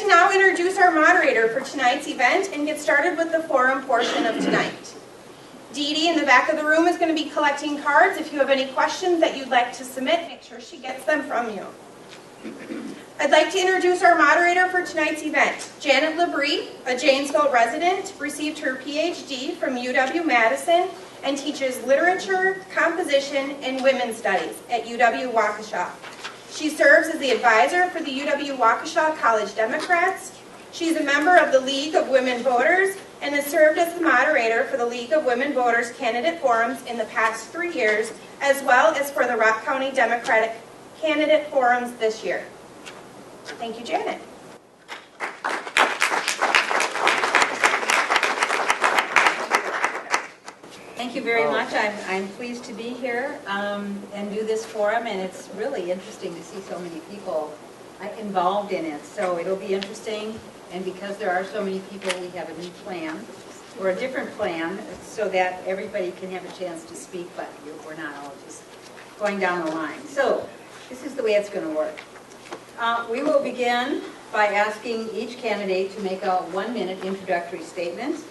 now introduce our moderator for tonight's event and get started with the forum portion of tonight. Dee Dee in the back of the room is going to be collecting cards. If you have any questions that you'd like to submit, make sure she gets them from you. I'd like to introduce our moderator for tonight's event. Janet Labrie, a Janesville resident, received her PhD from UW-Madison and teaches literature, composition, and women's studies at UW-Waukesha. She serves as the advisor for the UW-Waukesha College Democrats. She's a member of the League of Women Voters and has served as the moderator for the League of Women Voters candidate forums in the past 3 years, as well as for the Rock County Democratic candidate forums this year. Thank you, Janet. Thank you very much. I'm pleased to be here and do this forum, and it's really interesting to see so many people involved in it. So it'll be interesting, and because there are so many people, we have a new plan, or a different plan, so that everybody can have a chance to speak, but we're not all just going down the line. So this is the way it's going to work. We will begin by asking each candidate to make a 1-minute introductory statement.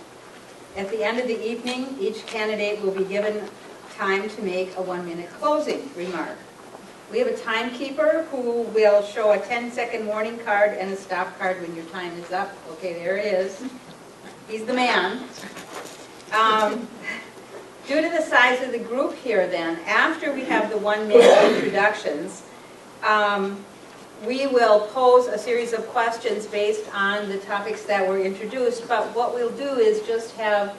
At the end of the evening, each candidate will be given time to make a 1-minute closing remark. We have a timekeeper who will show a 10-second warning card and a stop card when your time is up. Okay, there it is. He's the man. Due to the size of the group here then, after we have the 1-minute introductions, we will pose a series of questions based on the topics that were introduced, but what we'll do is just have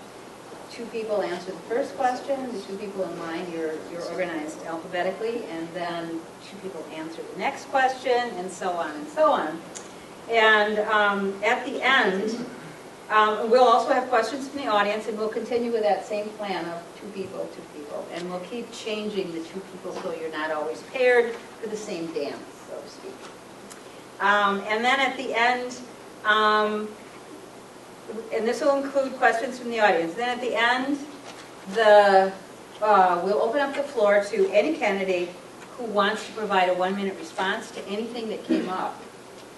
2 people answer the first question, the 2 people in line, you're organized alphabetically, and then 2 people answer the next question, and so on and so on. And at the end, we'll also have questions from the audience, and we'll continue with that same plan of 2 people, and we'll keep changing the 2 people so you're not always paired for the same dance, so to speak. And then at the end, and this will include questions from the audience. Then at the end, we'll open up the floor to any candidate who wants to provide a 1-minute response to anything that came up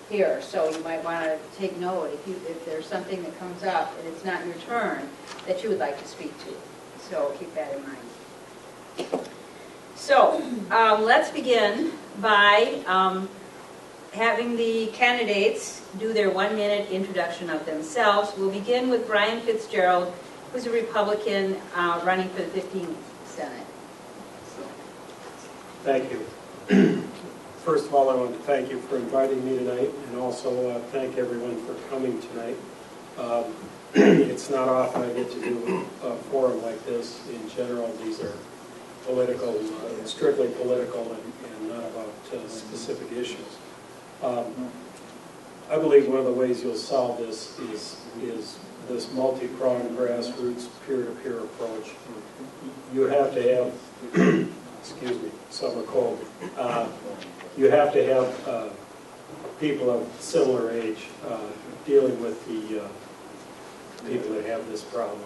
here. So you might want to take note if there's something that comes up and it's not your turn that you would like to speak to. So keep that in mind. So let's begin by having the candidates do their 1-minute introduction of themselves. We'll begin with Brian Fitzgerald, who's a Republican running for the 15th Senate. Thank you. First of all, I want to thank you for inviting me tonight, and also thank everyone for coming tonight. It's not often I get to do a forum like this. In general, these are political, strictly political, and not about specific issues. I believe one of the ways you'll solve this is this multi-pronged grassroots peer-to-peer approach. You have to have, excuse me, summer cold. You have to have people of similar age dealing with the people that have this problem,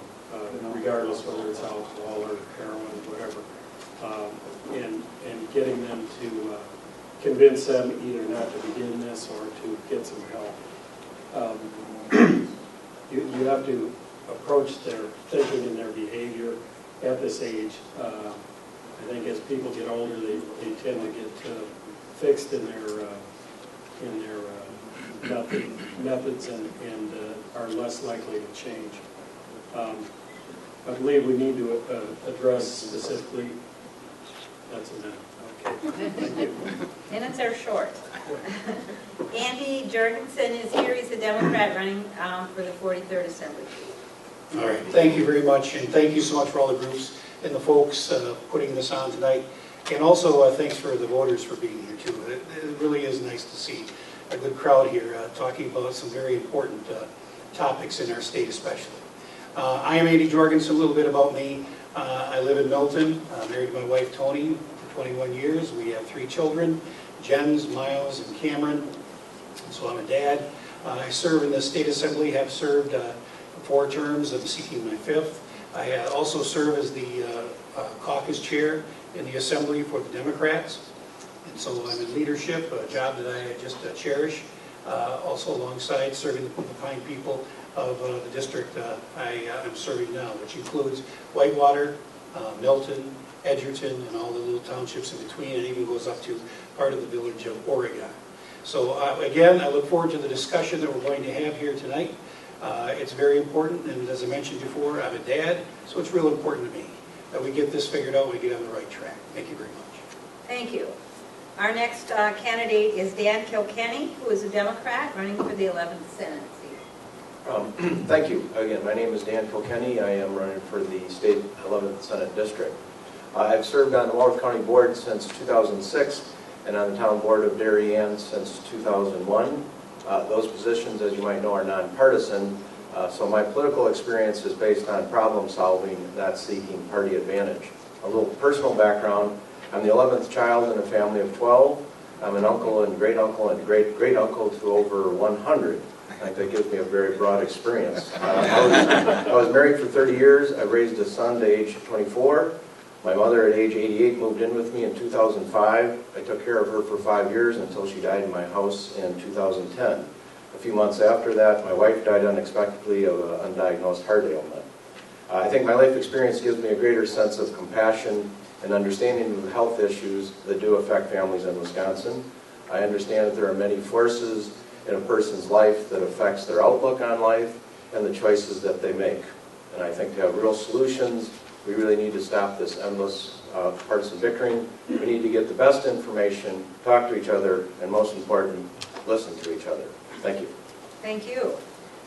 regardless whether it's alcohol or heroin or whatever, and getting them to convince them either not to begin this or to get some help. You have to approach their thinking and their behavior at this age. I think as people get older, they tend to get fixed in their methods and are less likely to change. I believe we need to address specifically. That's enough. Okay. Thank you. Minutes are short. Andy Jorgensen is here. He's a Democrat running for the 43rd Assembly. All right. Thank you very much, and thank you so much for all the groups and the folks putting this on tonight. And also thanks for the voters for being here too. It really is nice to see a good crowd here talking about some very important topics in our state especially. I am Andy Jorgensen. A little bit about me. I live in Milton, married to my wife Tony for 21 years. We have 3 children, Jens, Miles, and Cameron. So I'm a dad. I serve in the state assembly, have served 4 terms. I'm seeking my 5th. I also serve as the caucus chair in the assembly for the Democrats. And so I'm in leadership, a job that I just cherish. also alongside serving the fine people of the district I'm serving now, which includes Whitewater, Milton, Edgerton, and all the little townships in between, and even goes up to part of the village of Oregon. So again, I look forward to the discussion that we're going to have here tonight. It's very important, and as I mentioned before, I'm a dad, so it's real important to me that we get this figured out and we get on the right track. Thank you very much. Thank you. Our next candidate is Dan Kilkenny, who is a Democrat running for the 11th Senate seat. Thank you. Again, my name is Dan Kilkenny. I am running for the state 11th Senate District. I've served on the Walworth County Board since 2006 and on the Town Board of Darien since 2001. Those positions, as you might know, are nonpartisan, so my political experience is based on problem solving, not seeking party advantage. A little personal background: I'm the 11th child in a family of 12. I'm an uncle and great-great-uncle to over 100. I think that gives me a very broad experience. I was married for 30 years. I raised a son to age 24. My mother, at age 88, moved in with me in 2005. I took care of her for 5 years until she died in my house in 2010. A few months after that, my wife died unexpectedly of an undiagnosed heart ailment. I think my life experience gives me a greater sense of compassion and understanding of the health issues that do affect families in Wisconsin. I understand that there are many forces in a person's life that affects their outlook on life and the choices that they make. And I think to have real solutions, we really need to stop this endless partisan bickering. We need to get the best information, talk to each other, and most important, listen to each other. Thank you. Thank you.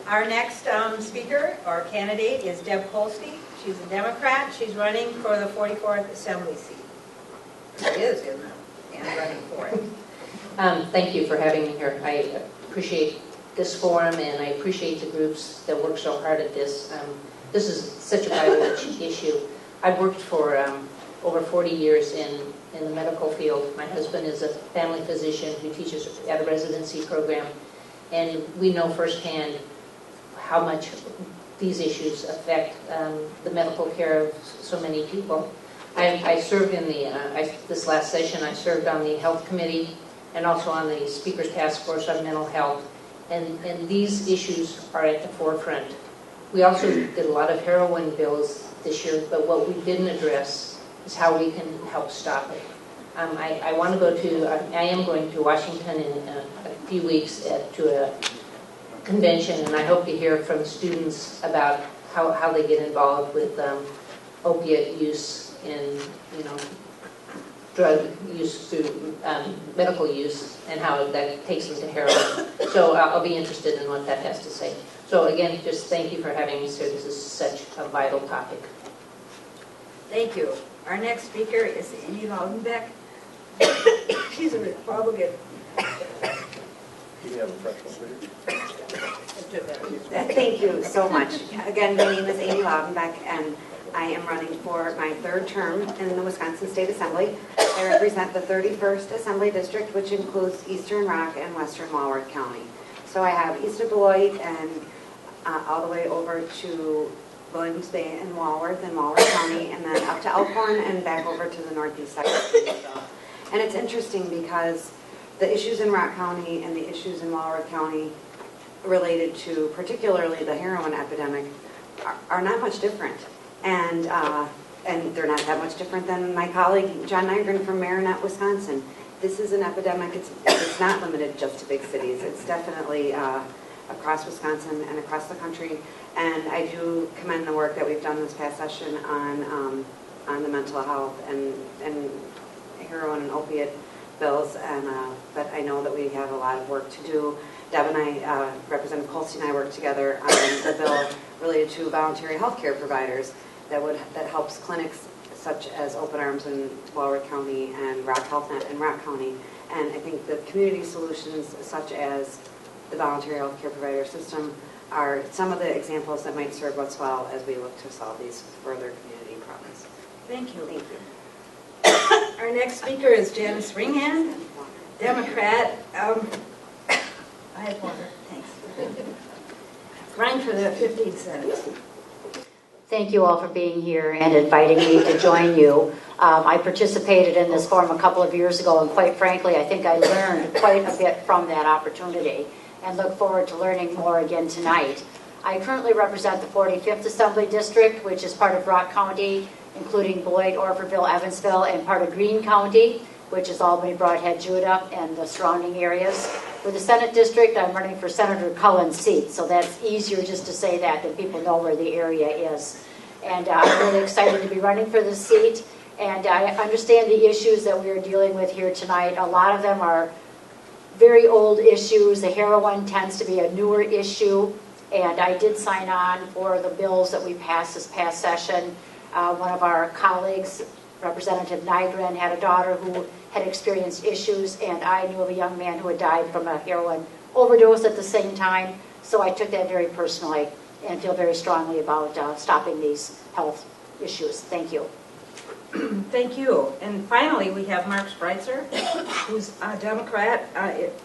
Our next speaker or candidate is Deb Kolste. She's a Democrat. She's running for the 44th Assembly seat. She is in and running for it. Thank you for having me here. I appreciate this forum, and I appreciate the groups that work so hard at this. This is such a vital issue. I've worked for over 40 years in the medical field. My husband is a family physician who teaches at a residency program, and we know firsthand how much these issues affect the medical care of so many people. I served in this last session, I served on the Health Committee and also on the Speaker's Task Force on Mental Health, and these issues are at the forefront. We also did a lot of heroin bills this year, but what we didn't address is how we can help stop it. I am going to Washington in a few weeks to a convention, and I hope to hear from students about how they get involved with opiate use and drug use through medical use, and how that takes them to heroin. So I'll be interested in what that has to say. So again, just thank you for having me, sir. This is such a vital topic. Thank you. Our next speaker is Amy Loudenbeck. She's a Republican. You have a fresh one. Thank you so much. Again, my name is Amy Loudenbeck, and I am running for my third term in the Wisconsin State Assembly. I represent the 31st Assembly District, which includes Eastern Rock and Western Walworth County. So I have east of Beloit and all the way over to Williams Bay and Walworth County, and then up to Elkhorn and back over to the northeast side. And it's interesting because the issues in Rock County and the issues in Walworth County related to particularly the heroin epidemic are not much different. And they're not that much different than my colleague John Nygren from Marinette, Wisconsin. This is an epidemic. It's not limited just to big cities. It's definitely across Wisconsin and across the country. And I do commend the work that we've done this past session on the mental health and heroin and opiate bills. But I know that we have a lot of work to do. Deb and I, Representative Kolste and I, work together on the bill related to voluntary health care providers that helps clinics such as Open Arms in Walworth County and Rock Health Net in Rock County. And I think the community solutions such as the voluntary health care provider system are some of the examples that might serve us well as we look to solve these further community problems. Thank you. Thank you. Our next speaker is Janis Ringhand, Democrat. I have water, thanks. Running for the 15th Senate. Thank you all for being here and inviting me to join you. I participated in this forum a couple of years ago, and quite frankly, I think I learned quite a bit from that opportunity. and look forward to learning more again tonight. I currently represent the 45th Assembly District, which is part of Rock County, including Beloit, Orfordville, Evansville, and part of Greene County, which is Albany, Brodhead, Judah, and the surrounding areas. For the Senate District, I'm running for Senator Cullen's seat, so that's easier just to say that people know where the area is. And I'm really excited to be running for this seat, and I understand the issues that we are dealing with here tonight. A lot of them are very old issues. The heroin tends to be a newer issue, and I did sign on for the bills that we passed this past session. One of our colleagues, Representative Nygren, had a daughter who had experienced issues, and I knew of a young man who had died from a heroin overdose at the same time. So I took that very personally and feel very strongly about stopping these health issues. Thank you. Thank you. And finally, we have Mark Spreitzer, who's a Democrat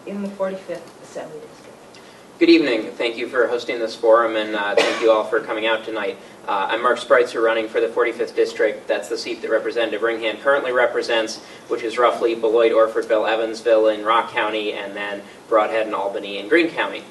in the 45th Assembly District. Good evening. Thank you for hosting this forum, and thank you all for coming out tonight. I'm Mark Spreitzer, running for the 45th District. That's the seat that Representative Ringhand currently represents, which is roughly Beloit, Orfordville, Evansville in Rock County, and then Brodhead and Albany in Greene County.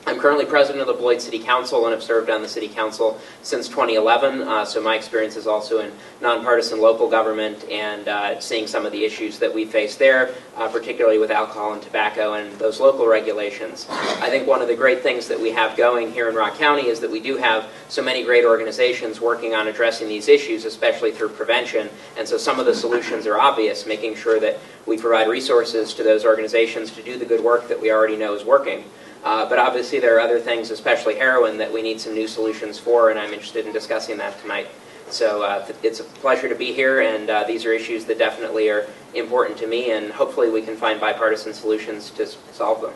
I'm currently president of the Beloit City Council and have served on the City Council since 2011, so my experience is also in nonpartisan local government and seeing some of the issues that we face there, particularly with alcohol and tobacco and those local regulations. I think one of the great things that we have going here in Rock County is that we do have so many great organizations working on addressing these issues, especially through prevention, and so some of the solutions are obvious, making sure that we provide resources to those organizations to do the good work that we already know is working. But obviously there are other things, especially heroin, that we need some new solutions for, and I'm interested in discussing that tonight. So it's a pleasure to be here, and these are issues that definitely are important to me, and hopefully we can find bipartisan solutions to solve them.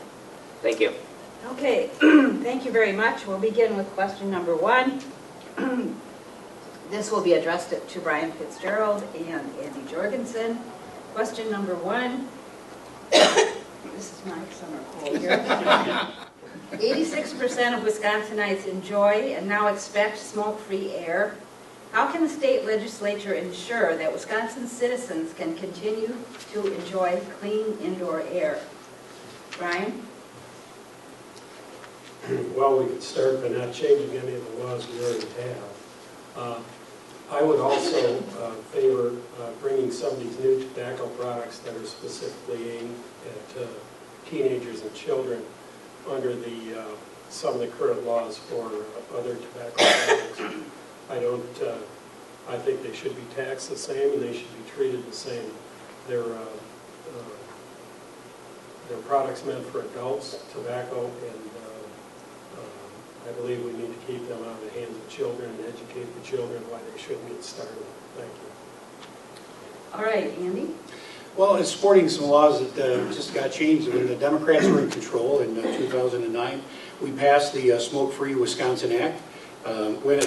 Thank you. Okay, thank you very much. We'll begin with question number 1. This will be addressed to Brian Fitzgerald and Andy Jorgensen. Question number 1. This is my summer cold here. 86% of Wisconsinites enjoy and now expect smoke-free air. How can the state legislature ensure that Wisconsin citizens can continue to enjoy clean indoor air? Brian? Well, we could start by not changing any of the laws we already have. I would also favor bringing some of these new tobacco products that are specifically aimed at teenagers and children under some of the current laws for other tobacco products. I think they should be taxed the same and they should be treated the same. They're products meant for adults, tobacco, and I believe we need to keep them out of the hands of children and educate the children why they shouldn't get started. Thank you. All right, Andy? Well, it's supporting some laws that just got changed. When the Democrats were in control in 2009, we passed the Smoke-Free Wisconsin Act. When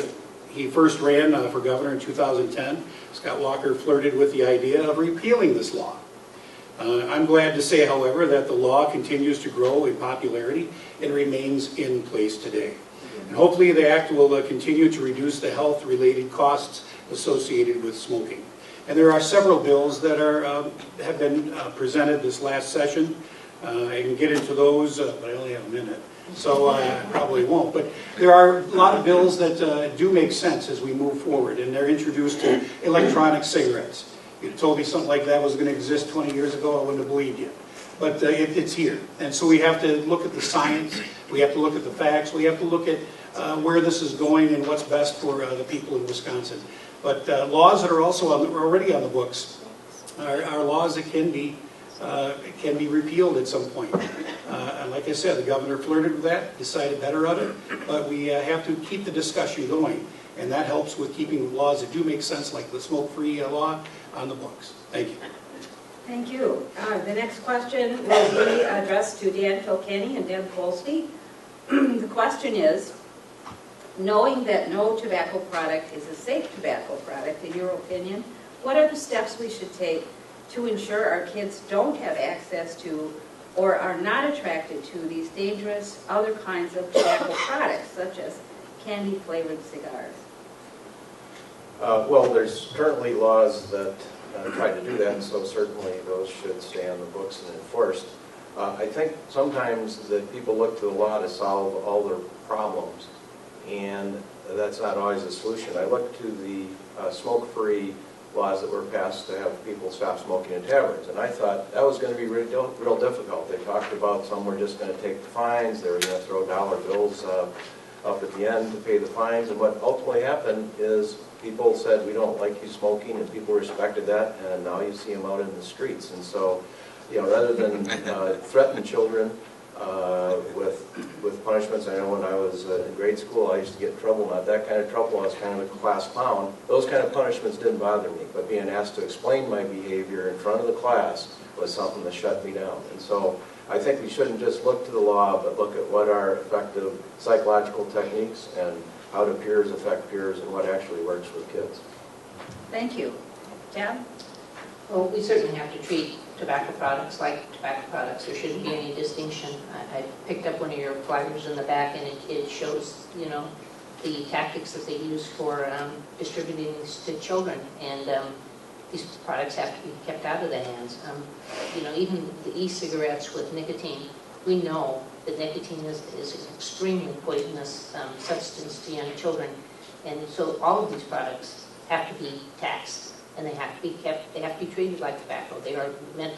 he first ran for governor in 2010, Scott Walker flirted with the idea of repealing this law. I'm glad to say, however, that the law continues to grow in popularity and remains in place today. And hopefully the act will continue to reduce the health-related costs associated with smoking. And there are several bills that have been presented this last session. I can get into those, but I only have a minute, so I probably won't. But there are a lot of bills that do make sense as we move forward, and they're introduced to electronic cigarettes. You told me something like that was going to exist 20 years ago, I wouldn't have believed you. But it's here. And so we have to look at the science, we have to look at the facts, we have to look at where this is going and what's best for the people in Wisconsin. But laws that are also already on the books are laws that can be repealed at some point. And like I said, the governor flirted with that, decided better of it, but we have to keep the discussion going. And that helps with keeping laws that do make sense, like the smoke-free law, on the books. Thank you. Thank you. The next question will be addressed to Dan Kilkenny and Deb Kolste. The question is, knowing that no tobacco product is a safe tobacco product, in your opinion, what are the steps we should take to ensure our kids don't have access to or are not attracted to these dangerous other kinds of tobacco products, such as candy-flavored cigars? Well, there's currently laws that try to do that, and so certainly those should stay on the books and enforced. I think sometimes that people look to the law to solve all their problems, and that's not always a solution. I look to the smoke-free laws that were passed to have people stop smoking in taverns, and I thought that was going to be real difficult. They talked about some were just going to take the fines, they were going to throw dollar bills up at the end to pay the fines, and what ultimately happened is people said, we don't like you smoking, and people respected that, and now you see them out in the streets. And so, you know, rather than threaten children with punishments, I know when I was in grade school, I used to get in trouble, not that kind of trouble, I was kind of a class clown. Those kind of punishments didn't bother me, but being asked to explain my behavior in front of the class was something that shut me down. And so I think we shouldn't just look to the law, but look at what are effective psychological techniques and how do peers affect peers and what actually works with kids. Thank you. Deb? Well, we certainly have to treat tobacco products like tobacco products. There shouldn't be any distinction. I picked up one of your flyers in the back, and it shows, you know, the tactics that they use for distributing these to children. And these products have to be kept out of the hands. You know, even the e-cigarettes with nicotine, we know that nicotine is an extremely poisonous substance to young children. And so all of these products have to be taxed, and they have to be kept, they have to be treated like tobacco. They are meant,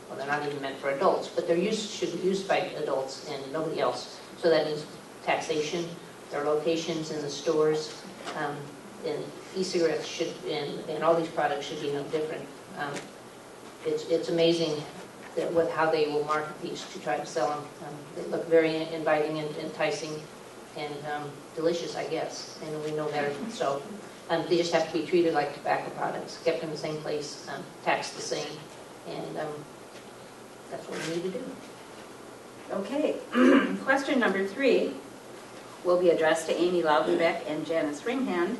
well, they're not even meant for adults, but they're should be used by adults and nobody else. So that means taxation, their locations in the stores, and e-cigarettes should, and all these products should be no different. It's amazing that how they will market these to try to sell them. They look very inviting and enticing and delicious, I guess, and we know better. So they just have to be treated like tobacco products, kept in the same place, taxed the same, and that's what we need to do. Okay. Question number 3 will be addressed to Amy Loudenbeck and Janis Ringhand.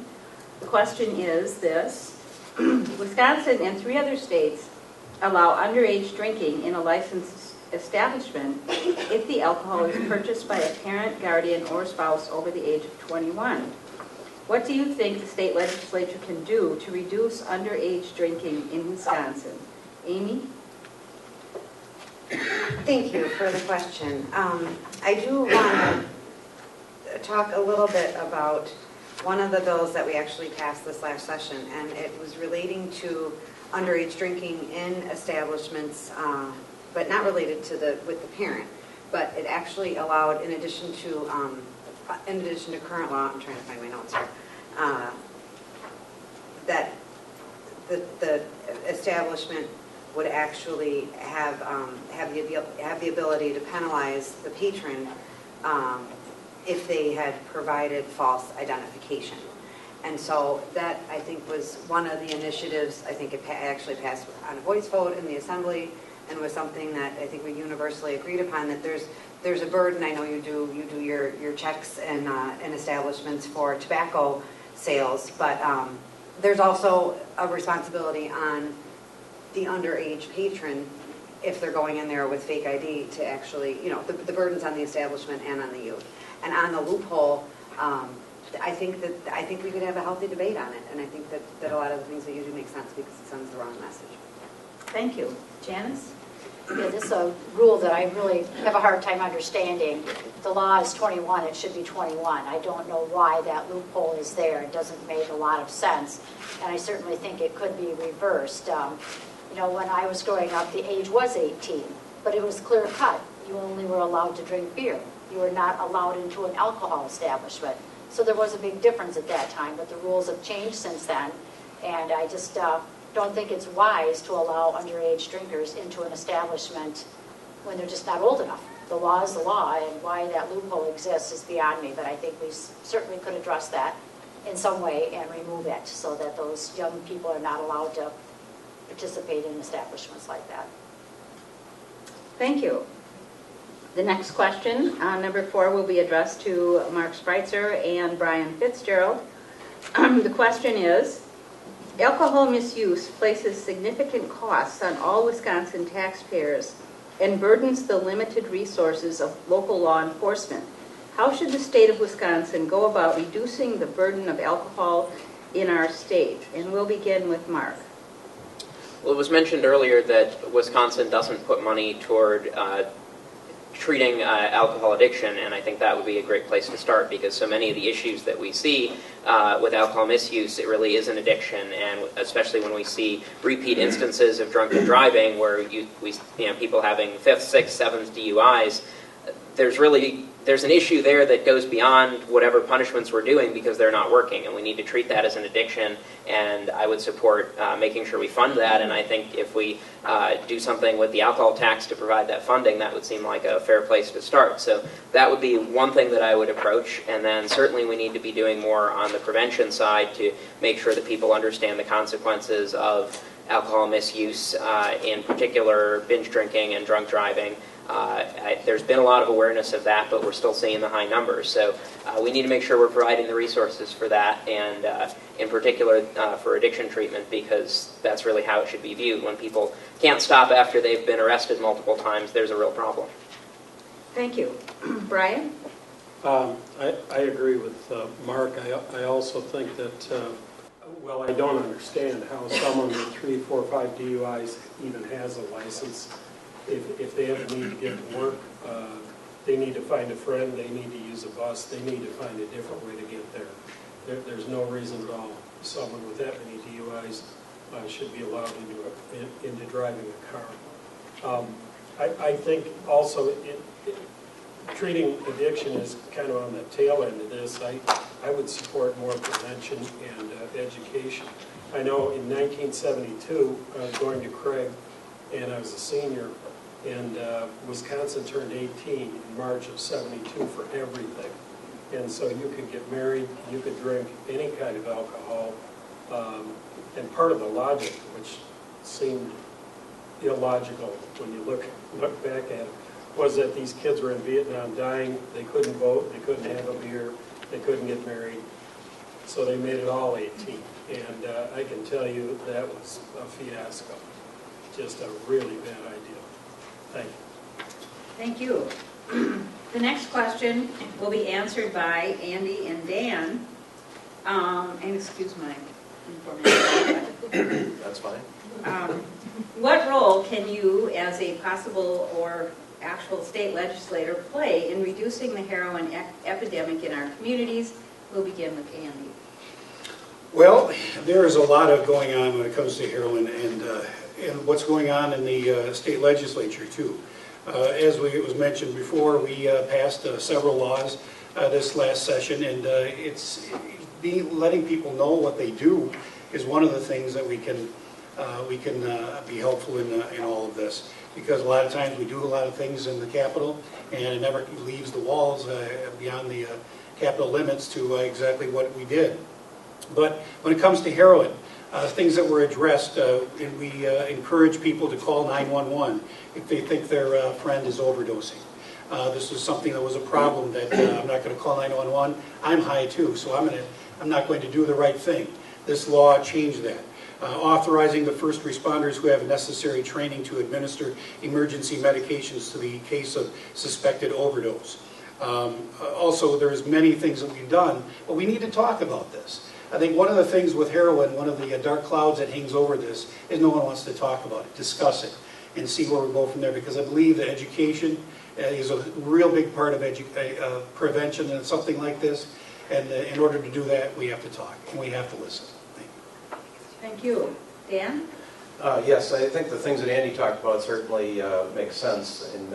The question is this: Wisconsin and 3 other states allow underage drinking in a licensed establishment if the alcohol is purchased by a parent, guardian, or spouse over the age of 21. What do you think the state legislature can do to reduce underage drinking in Wisconsin? Amy? Thank you for the question. I do want to talk a little bit about one of the bills that we actually passed this last session, and it was relating to underage drinking in establishments, but not related to with the parent. But it actually allowed, in addition to current law, I'm trying to find my notes here, that the establishment would actually have the ability to penalize the patron if they had provided false identification. And so that, I think, was one of the initiatives. I think it actually passed on a voice vote in the Assembly, and was something that I think we universally agreed upon, that there's a burden. I know you do your checks in establishments for tobacco sales, but there's also a responsibility on the underage patron if they're going in there with fake ID to actually, you know, the burden's on the establishment and on the youth. And on the loophole, I think we could have a healthy debate on it, and I think that a lot of the things that you do make sense because it sends the wrong message. Thank you. Janice? Yeah, this is a rule that I really have a hard time understanding. The law is 21, it should be 21. I don't know why that loophole is there. It doesn't make a lot of sense, and I certainly think it could be reversed. You know, when I was growing up, the age was 18, but it was clear cut. You only were allowed to drink beer. You were not allowed into an alcohol establishment. So there was a big difference at that time, but the rules have changed since then, and I just don't think it's wise to allow underage drinkers into an establishment when they're just not old enough. The law is the law, and why that loophole exists is beyond me, but I think we certainly could address that in some way and remove it so that those young people are not allowed to participate in establishments like that. Thank you. The next question, number 4, will be addressed to Mark Spreitzer and Brian Fitzgerald. The question is, alcohol misuse places significant costs on all Wisconsin taxpayers and burdens the limited resources of local law enforcement. How should the state of Wisconsin go about reducing the burden of alcohol in our state? And we'll begin with Mark. Well, it was mentioned earlier that Wisconsin doesn't put money toward treating alcohol addiction, and I think that would be a great place to start, because so many of the issues that we see with alcohol misuse, it really is an addiction, and especially when we see repeat instances of drunken driving where people having 5th, 6th, 7th DUIs, there's an issue there that goes beyond whatever punishments we're doing, because they're not working, and we need to treat that as an addiction, and I would support making sure we fund that, and I think if we do something with the alcohol tax to provide that funding, that would seem like a fair place to start. So that would be one thing that I would approach, and then certainly we need to be doing more on the prevention side to make sure that people understand the consequences of alcohol misuse, in particular binge drinking and drunk driving. There's been a lot of awareness of that, but we're still seeing the high numbers. So we need to make sure we're providing the resources for that, and in particular for addiction treatment, because that's really how it should be viewed. When people can't stop after they've been arrested multiple times, there's a real problem. Thank you. Brian? I agree with Mark. I also think that, well, I don't understand how someone with 3, 4, 5 DUIs even has a license. If they have a need to get to work, they need to find a friend, they need to use a bus, they need to find a different way to get there. There's no reason at all someone with that many DUIs should be allowed into driving a car. I think also treating addiction is kind of on the tail end of this. I would support more prevention and education. I know in 1972, I was going to Craig, and I was a senior, and Wisconsin turned 18 in March of '72 for everything. And so you could get married, you could drink any kind of alcohol, and part of the logic, which seemed illogical when you look back at it, was that these kids were in Vietnam dying, they couldn't vote, they couldn't have a beer, they couldn't get married, so they made it all 18. And I can tell you that was a fiasco. Just a really bad idea. Thank you. Thank you. The next question will be answered by Andy and Dan. And excuse my information. That's fine. What role can you, as a possible or actual state legislator, play in reducing the heroin epidemic in our communities? We'll begin with Andy. Well, there is a lot of going on when it comes to heroin, and what's going on in the state legislature too. As it was mentioned before, we passed several laws this last session, and letting people know what they do is one of the things that we can be helpful in all of this. Because a lot of times we do a lot of things in the Capitol, and it never leaves the walls beyond the Capitol limits to exactly what we did. But when it comes to heroin, things that were addressed, we encourage people to call 911 if they think their friend is overdosing. This is something that was a problem that I'm not going to call 911. I'm high too, so I'm not going to do the right thing. This law changed that. Authorizing the first responders who have necessary training to administer emergency medications to the case of suspected overdose. Also, there's many things that we've done, but we need to talk about this. I think one of the things with heroin, one of the dark clouds that hangs over this, is no one wants to talk about it, discuss it, and see where we go from there, because I believe that education is a real big part of prevention and something like this, and in order to do that, we have to talk, and we have to listen. Thank you. Dan? Yes, I think the things that Andy talked about certainly make sense in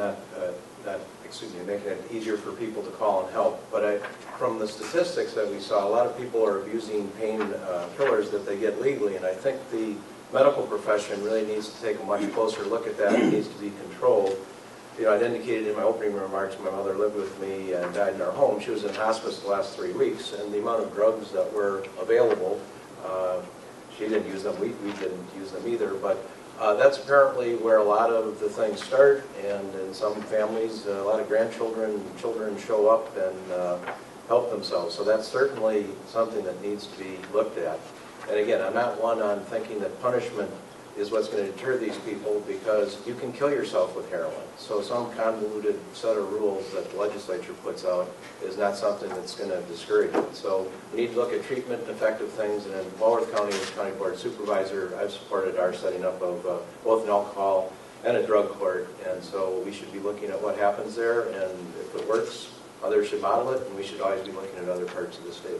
making it easier for people to call and help. But from the statistics that we saw, a lot of people are abusing pain killers that they get legally, and I think the medical profession really needs to take a much closer look at that. It needs to be controlled. I'd indicated in my opening remarks, my mother lived with me and died in our home. She was in hospice the last 3 weeks, and the amount of drugs that were available, she didn't use them, we didn't use them either, but that's apparently where a lot of the things start, and in some families, a lot of grandchildren and children show up and help themselves. So that's certainly something that needs to be looked at. And again, I'm not one on thinking that punishment is what's going to deter these people, because you can kill yourself with heroin. So some convoluted set of rules that the legislature puts out is not something that's going to discourage it. So we need to look at treatment and effective things, and in Walworth County, as county board supervisor, I've supported our setting up of both an alcohol and a drug court, and so we should be looking at what happens there, and if it works, others should model it, and we should always be looking at other parts of the state.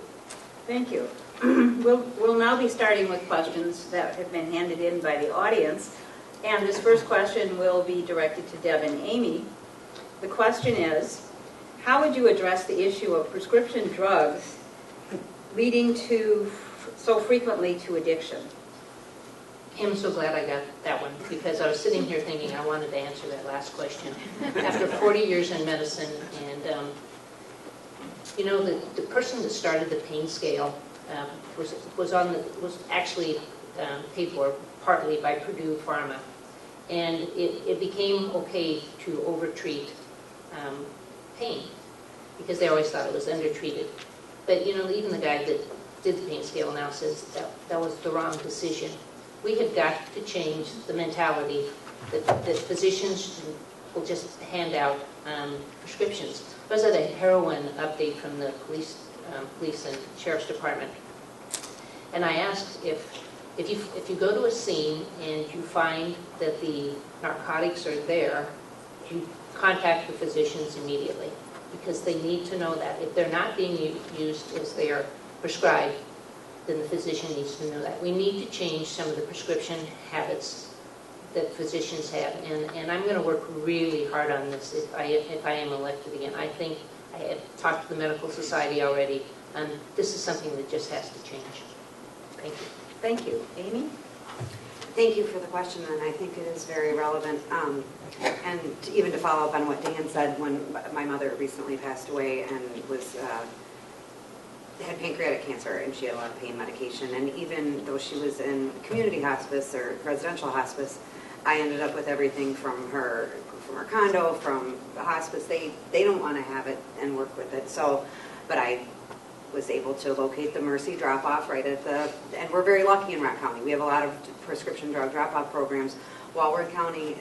Thank you. We'll now be starting with questions that have been handed in by the audience. And this first question will be directed to Deb and Amy. The question is, how would you address the issue of prescription drugs leading to so frequently to addiction? I'm so glad I got that one, because I was sitting here thinking I wanted to answer that last question. After 40 years in medicine, and you know, the person that started the pain scale was actually paid for partly by Purdue Pharma, and it became okay to overtreat pain because they always thought it was undertreated. But you know, even the guy that did the pain scale now says that was the wrong decision. We have got to change the mentality that physicians will just hand out prescriptions. There was a heroin update from the police and sheriff's department, and I asked if you go to a scene and you find that the narcotics are there, you contact the physicians immediately, because they need to know that if they're not being used as they are prescribed, then the physician needs to know that. We need to change some of the prescription habits that physicians have, and I'm going to work really hard on this if I am elected again. I think I have talked to the Medical Society already, and this is something that just has to change. Thank you. Thank you. Amy? Thank you for the question, and I think it is very relevant. And even to follow up on what Dan said, when my mother recently passed away and had pancreatic cancer, and she had a lot of pain medication, and even though she was in community hospice or residential hospice, I ended up with everything from her condo, from the hospice. They don't want to have it and work with it. So, but I was able to locate the Mercy drop-off right at and we're very lucky in Rock County. We have a lot of prescription drug drop-off programs. Walworth County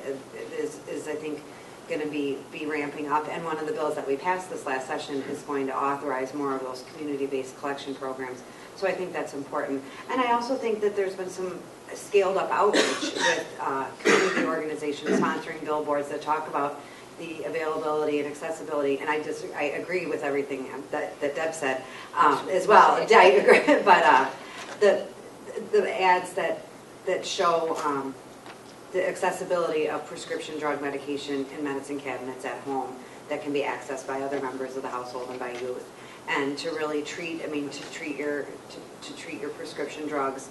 is I think, going to be ramping up, and one of the bills that we passed this last session is going to authorize more of those community-based collection programs. So I think that's important. And I also think that there's been some scaled up outreach with community organizations sponsoring billboards that talk about the availability and accessibility, and I agree with everything that Deb said as well. I agree, but the ads that show the accessibility of prescription drug medication in medicine cabinets at home that can be accessed by other members of the household and by youth, and to really treat your prescription drugs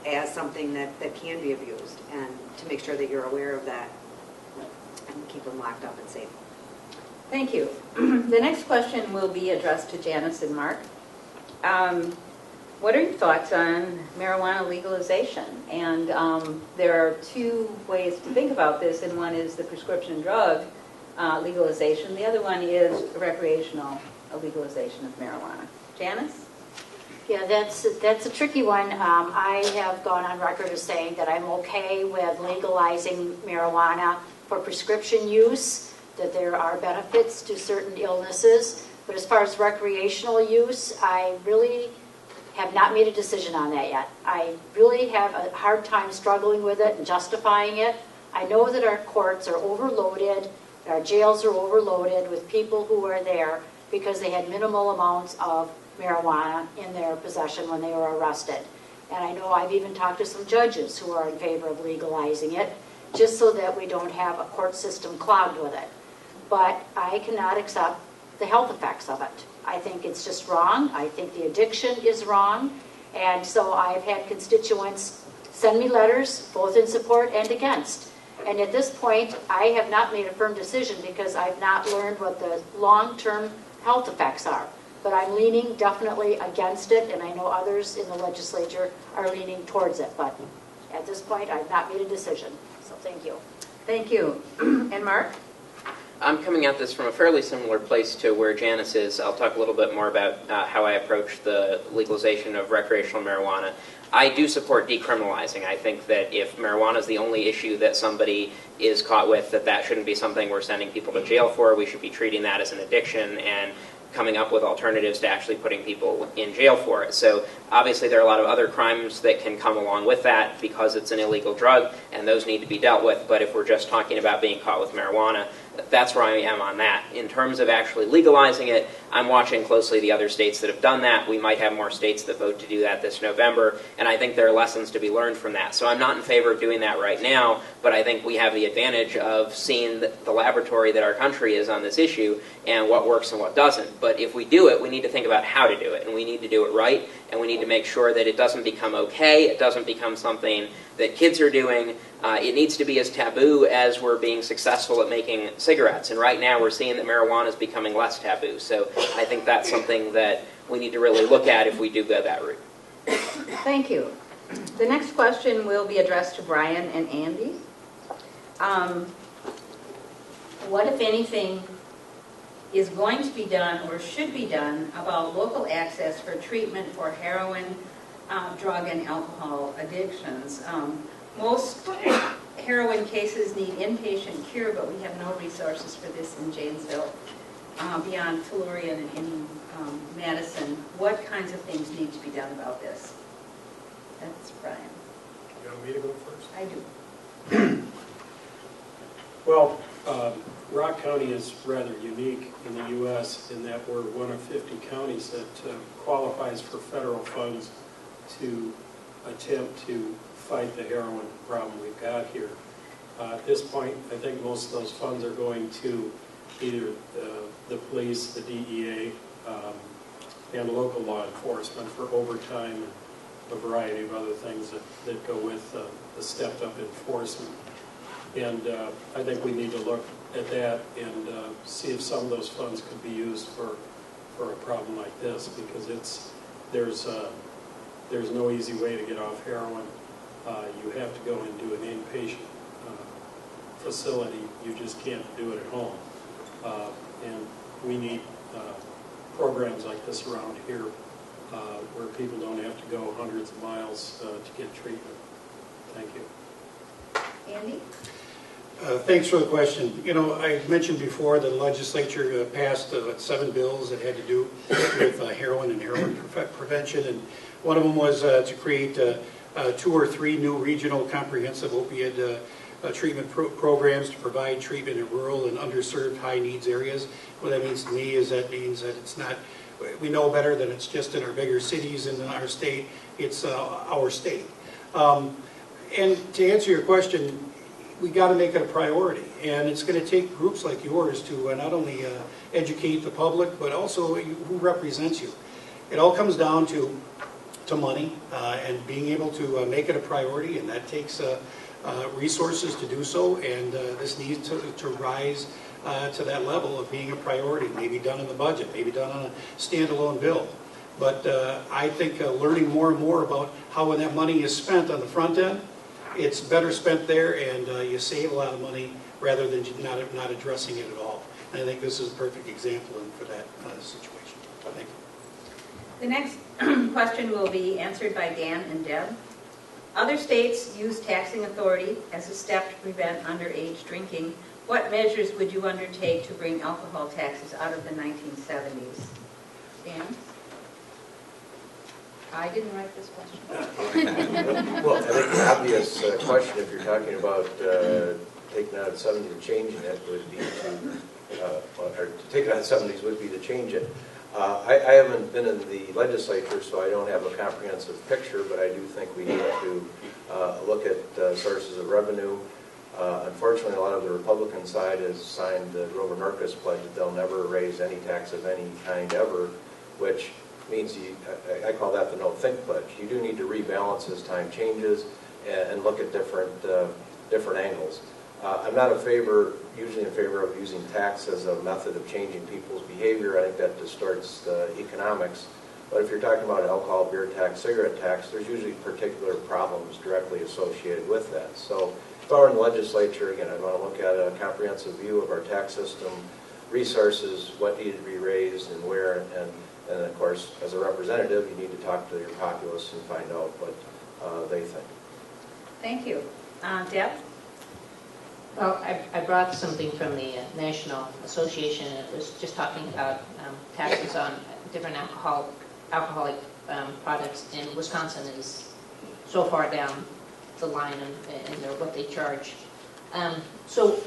as something that can be abused, and to make sure that you're aware of that and keep them locked up and safe. Thank you. The next question will be addressed to Janis and Mark. What are your thoughts on marijuana legalization? And there are two ways to think about this, and one is the prescription drug legalization. The other one is recreational legalization of marijuana. Janis? Yeah, that's a tricky one. I have gone on record as saying that I'm okay with legalizing marijuana for prescription use, that there are benefits to certain illnesses. But as far as recreational use, I really have not made a decision on that yet. I really have a hard time struggling with it and justifying it. I know that our courts are overloaded, our jails are overloaded with people who are there because they had minimal amounts of marijuana in their possession when they were arrested. And I know I've even talked to some judges who are in favor of legalizing it, just so that we don't have a court system clogged with it. But I cannot accept the health effects of it. I think it's just wrong. I think the addiction is wrong. And so I've had constituents send me letters, both in support and against. And at this point, I have not made a firm decision because I've not learned what the long-term health effects are. But I'm leaning definitely against it, and I know others in the legislature are leaning towards it. But at this point, I've not made a decision. So thank you. Thank you. And Mark? I'm coming at this from a fairly similar place to where Janis is. I'll talk a little bit more about how I approach the legalization of recreational marijuana. I do support decriminalizing. I think that if marijuana is the only issue that somebody is caught with, that shouldn't be something we're sending people to jail for. We should be treating that as an addiction and coming up with alternatives to actually putting people in jail for it. So obviously there are a lot of other crimes that can come along with that because it's an illegal drug, and those need to be dealt with. But if we're just talking about being caught with marijuana, that's where I am on that. In terms of actually legalizing it, I'm watching closely the other states that have done that. We might have more states that vote to do that this November, and I think there are lessons to be learned from that. So I'm not in favor of doing that right now, but I think we have the advantage of seeing the laboratory that our country is on this issue and what works and what doesn't. But if we do it, we need to think about how to do it, and we need to do it right, and we need to make sure that it doesn't become okay, it doesn't become something that kids are doing. It needs to be as taboo as we're being successful at making cigarettes. And right now we're seeing that marijuana is becoming less taboo. So I think that's something that we need to really look at if we do go that route. Thank you. The next question will be addressed to Brian and Andy. What, if anything, is going to be done or should be done about local access for treatment for heroin, drug and alcohol addictions? Most heroin cases need inpatient cure, but we have no resources for this in Janesville. Beyond Tellurian and in Madison, what kinds of things need to be done about this? That's Brian. You want me to go first? I do. Well, Rock County is rather unique in the U.S. in that we're one of 50 counties that qualifies for federal funds to attempt to fight the heroin problem we've got here. At this point, I think most of those funds are going to either the police, the DEA, and local law enforcement for overtime and a variety of other things that go with the stepped-up enforcement. And I think we need to look at that and see if some of those funds could be used for a problem like this, because there's no easy way to get off heroin. You have to go and do an inpatient facility. You just can't do it at home. And we need programs like this around here where people don't have to go hundreds of miles to get treatment. Thank you. Andy? Thanks for the question. You know, I mentioned before the legislature passed 7 bills that had to do with heroin and heroin prevention, and one of them was to create 2 or 3 new regional comprehensive opioid treatment programs to provide treatment in rural and underserved high needs areas. What that means to me is that means that it's not, we know better that it's just in our bigger cities and in our state, it's our state. And to answer your question, we got to make it a priority, and it's going to take groups like yours to not only educate the public, but also who represents you. It all comes down to money and being able to make it a priority, and that takes resources to do so, and this needs to rise to that level of being a priority, maybe done in the budget, maybe done on a standalone bill. But I think learning more and more about how when that money is spent on the front end, it's better spent there, and you save a lot of money rather than not addressing it at all. And I think this is a perfect example for that situation. Thank you. The next question will be answered by Dan and Deb. Other states use taxing authority as a step to prevent underage drinking. What measures would you undertake to bring alcohol taxes out of the 1970s? Dan? I didn't write this question. Well, I think the obvious question, if you're talking about taking out of the 70s and changing it, would be to take it out of the 70s would be to change it. I haven't been in the legislature, so I don't have a comprehensive picture, but I do think we need to look at sources of revenue. Unfortunately, a lot of the Republican side has signed the Grover Norquist pledge that they'll never raise any tax of any kind ever, which means I call that the no think pledge. You do need to rebalance as time changes and look at different angles. I'm not usually in favor of using tax as a method of changing people's behavior. I think that distorts the economics. But if you're talking about alcohol, beer tax, cigarette tax, there's usually particular problems directly associated with that. So if I were in the legislature, again, I'd want to look at a comprehensive view of our tax system, resources, what needed to be raised and where, and of course, as a representative, you need to talk to your populace and find out what they think. Thank you. Deb? Well, I brought something from the National Association. It was just talking about taxes on different alcoholic products, and Wisconsin is so far down the line in what they charge. So,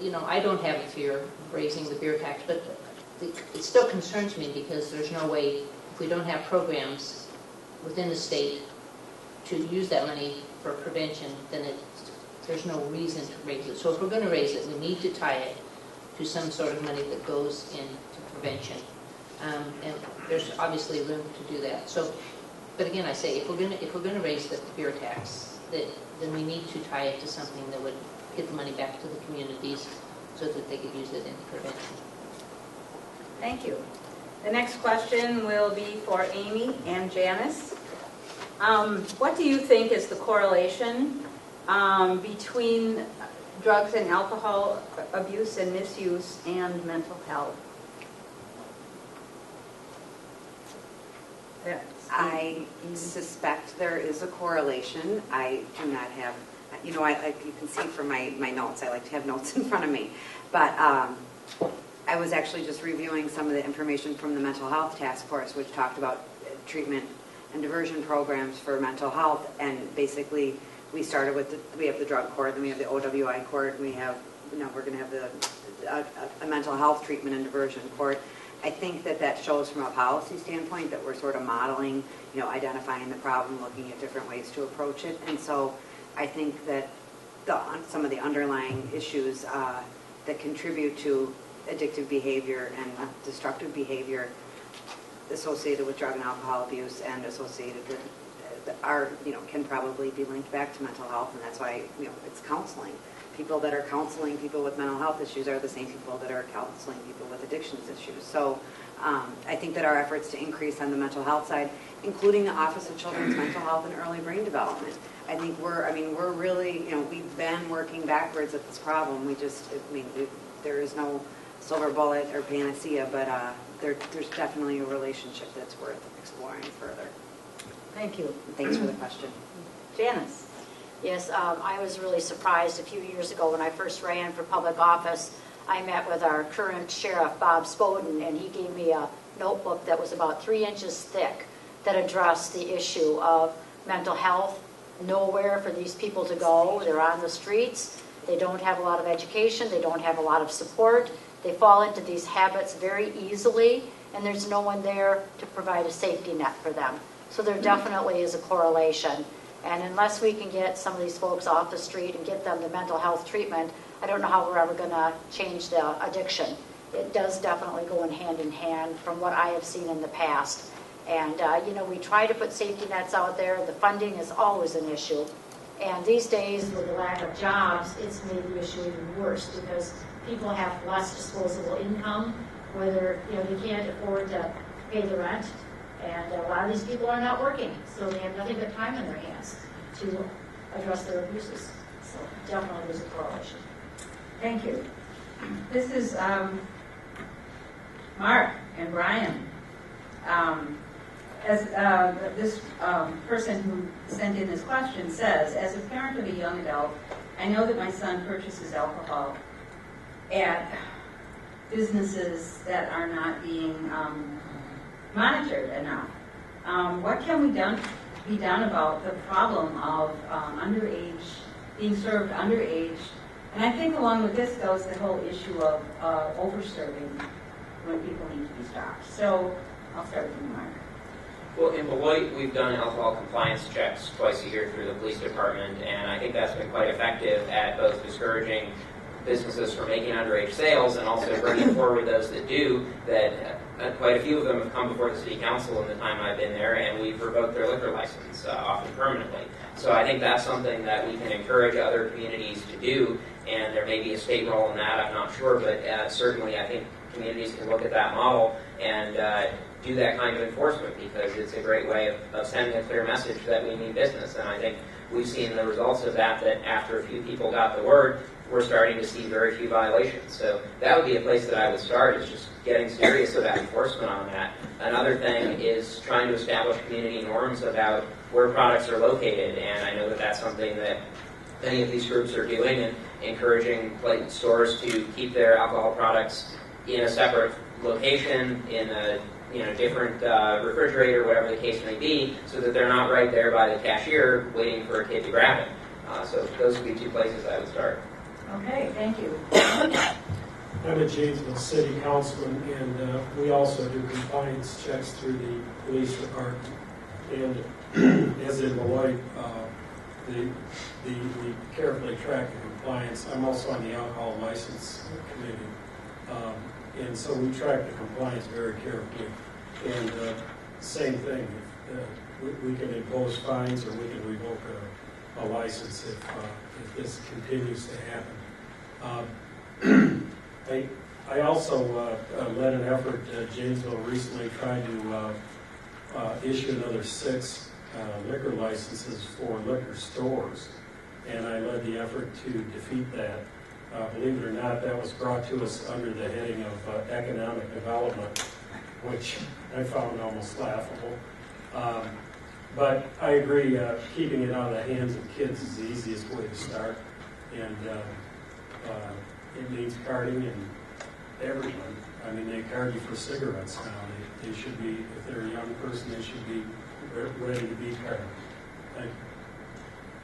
I don't have a fear of raising the beer tax, but it still concerns me because there's no way, if we don't have programs within the state to use that money for prevention, then there's no reason to raise it. So if we're going to raise it, we need to tie it to some sort of money that goes into prevention. And there's obviously room to do that. So, but again, I say, if we're going to raise the beer tax, then we need to tie it to something that would get the money back to the communities so that they could use it in prevention. Thank you. The next question will be for Amy and Janis. What do you think is the correlation between drugs and alcohol abuse and misuse and mental health? I suspect there is a correlation. I do not have, you can see from my notes, I like to have notes in front of me. But I was actually just reviewing some of the information from the Mental Health Task Force, which talked about treatment and diversion programs for mental health. And basically, we started with, we have the drug court, then we have the OWI court, and we have, we're going to have a mental health treatment and diversion court. I think that shows from a policy standpoint that we're sort of modeling, identifying the problem, looking at different ways to approach it. And so I think that some of the underlying issues that contribute to addictive behavior and destructive behavior associated with drug and alcohol abuse and associated with can probably be linked back to mental health, and that's why it's counseling. People that are counseling people with mental health issues are the same people that are counseling people with addictions issues. So I think that our efforts to increase on the mental health side, including the Office of Children's Mental Health and Early Brain Development, I think we're really, we've been working backwards at this problem. There is no silver bullet or panacea, but there's definitely a relationship that's worth exploring further. Thank you. Thanks for the question. Janice? Yes, I was really surprised a few years ago when I first ran for public office. I met with our current sheriff, Bob Spoden, and he gave me a notebook that was about 3 inches thick that addressed the issue of mental health. Nowhere for these people to go. They're on the streets. They don't have a lot of education. They don't have a lot of support. They fall into these habits very easily, and there's no one there to provide a safety net for them. So there definitely is a correlation. And unless we can get some of these folks off the street and get them the mental health treatment, I don't know how we're ever going to change the addiction. It does definitely go in hand from what I have seen in the past. And, we try to put safety nets out there. The funding is always an issue. And these days, with the lack of jobs, it's made the issue even worse because people have less disposable income, whether, they can't afford to pay the rent. And a lot of these people are not working, so they have nothing but time in their hands to address their abuses. So definitely there's a correlation. Thank you. This is Mark and Brian. As this person who sent in this question says, as a parent of a young adult, I know that my son purchases alcohol at businesses that are not being monitored enough. What can be done about the problem of underage, being served underage? And I think along with this goes the whole issue of over-serving when people need to be stopped. So I'll start with you, Mark. Well, in Beloit, we've done alcohol compliance checks twice a year through the police department, and I think that's been quite effective at both discouraging businesses from making underage sales and also bringing forward those that do. That quite a few of them have come before the city council in the time I've been there, and we've revoked their liquor license, often permanently. So I think that's something that we can encourage other communities to do, and there may be a state role in that, I'm not sure, but certainly I think communities can look at that model and do that kind of enforcement because it's a great way of sending a clear message that we mean business. And I think we've seen the results of that after a few people got the word, we're starting to see very few violations. So that would be a place that I would start, is just getting serious about enforcement on that. Another thing is trying to establish community norms about where products are located, and I know that that's something that many of these groups are doing, and encouraging stores to keep their alcohol products in a separate location, in a different refrigerator, whatever the case may be, so that they're not right there by the cashier waiting for a kid to grab it. So those would be two places I would start. Okay, thank you. I'm a Janesville City Councilman, and we also do compliance checks through the police department. And as in Beloit, we carefully track the compliance. I'm also on the alcohol license committee, and so we track the compliance very carefully. And same thing, we can impose fines or we can revoke a license if this continues to happen. I also led an effort. Janesville recently tried to issue another 6 liquor licenses for liquor stores, and I led the effort to defeat that. Believe it or not, that was brought to us under the heading of economic development, which I found almost laughable. But I agree, keeping it out of the hands of kids is the easiest way to start, and it means carding and everyone. I mean, they card you for cigarettes now. They should be, if they're a young person, they should be ready to be carded. Thank you.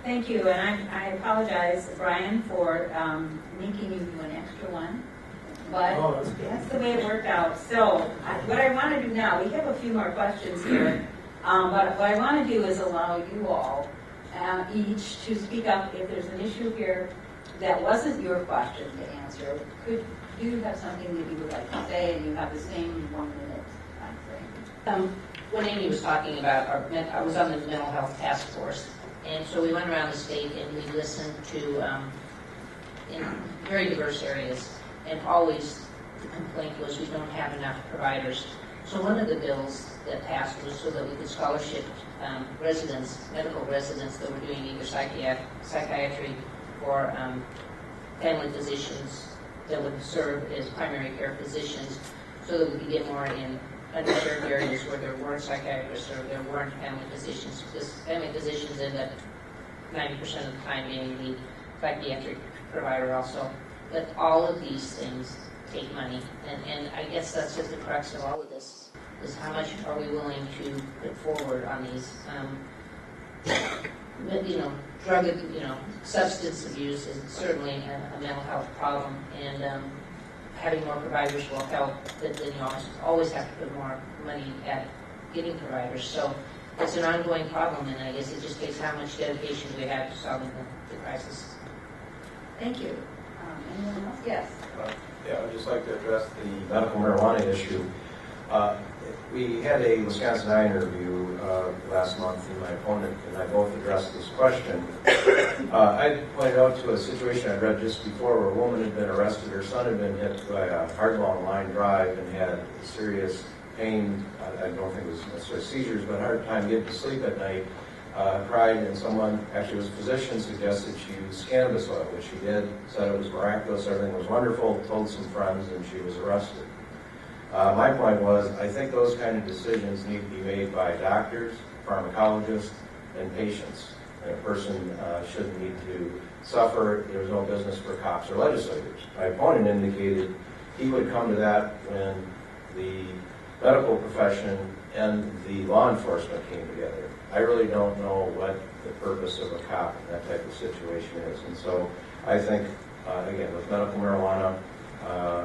Thank you, and I apologize, Brian, for making you do an extra one, but that's the way it worked out. So what I want to do now, we have a few more questions here, but what I want to do is allow you all each to speak up if there's an issue here that wasn't your question to answer. Could you have something that you would like to say, and you have the same 1 minute time frame? When Amy was talking about, I was on the mental health task force, and so we went around the state and we listened to in very diverse areas, and always the complaint was we don't have enough providers. So one of the bills that passed was so that we could scholarship residents, medical residents that were doing either psychiatry or family physicians that would serve as primary care physicians, so that we could get more in underserved areas where there weren't psychiatrists or there weren't family physicians, because family physicians end up 90% of the time being the psychiatric provider also. But all of these things take money, and I guess that's just the crux of all of this, is how much are we willing to put forward on these, drug, substance abuse is certainly a mental health problem, and having more providers will help, but then you always have to put more money at getting providers. So it's an ongoing problem, and I guess it just takes how much dedication we have to solving the crisis. Thank you. Anyone else? Yes. Yeah, I'd just like to address the medical marijuana issue. We had a Wisconsin Eye interview last month, and my opponent and I both addressed this question. I pointed out to a situation I read just before where a woman had been arrested. Her son had been hit by a heart-long line drive and had serious pain. I don't think it was necessarily seizures, but a hard time getting to sleep at night. Cried, and someone, actually was a physician, suggested she use cannabis oil, which she did, said it was miraculous, everything was wonderful, told some friends, and she was arrested. My point was, I think those kind of decisions need to be made by doctors, pharmacologists, and patients. And a person shouldn't need to suffer. There's no business for cops or legislators. My opponent indicated he would come to that when the medical profession and the law enforcement came together. I really don't know what the purpose of a cop in that type of situation is. And so I think, again, with medical marijuana,